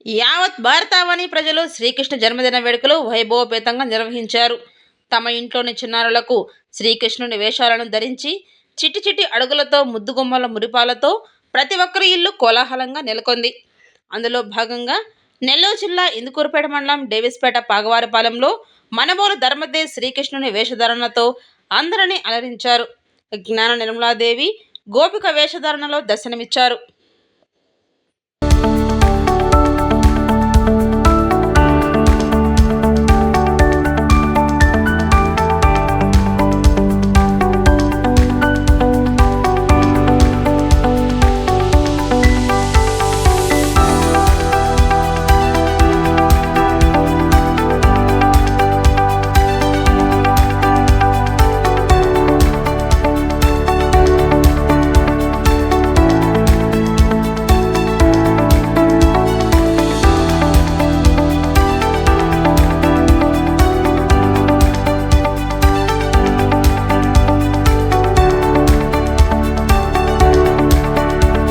యావత్ భారతావని ప్రజలు శ్రీకృష్ణ జన్మదిన వేడుకలు వైభవపేతంగా నిర్వహించారు. తమ ఇంట్లోని చిన్నారులకు శ్రీకృష్ణుని వేషాలను ధరించి చిట్టి చిట్టి అడుగులతో ముద్దుగుమ్మల మురిపాలతో ప్రతి ఒక్కరి ఇల్లు కోలాహలంగా నెలకొంది. అందులో భాగంగా నెల్లూరు జిల్లా ఇందుకూరుపేట మండలం డేవిస్పేట పాగవారిపాలెంలో మనబోలు ధర్మతేజ్ శ్రీకృష్ణుని వేషధారణతో అందరినీ అలరించారు. జ్ఞాన నిర్మలాదేవి గోపిక వేషధారణలో దర్శనమిచ్చారు.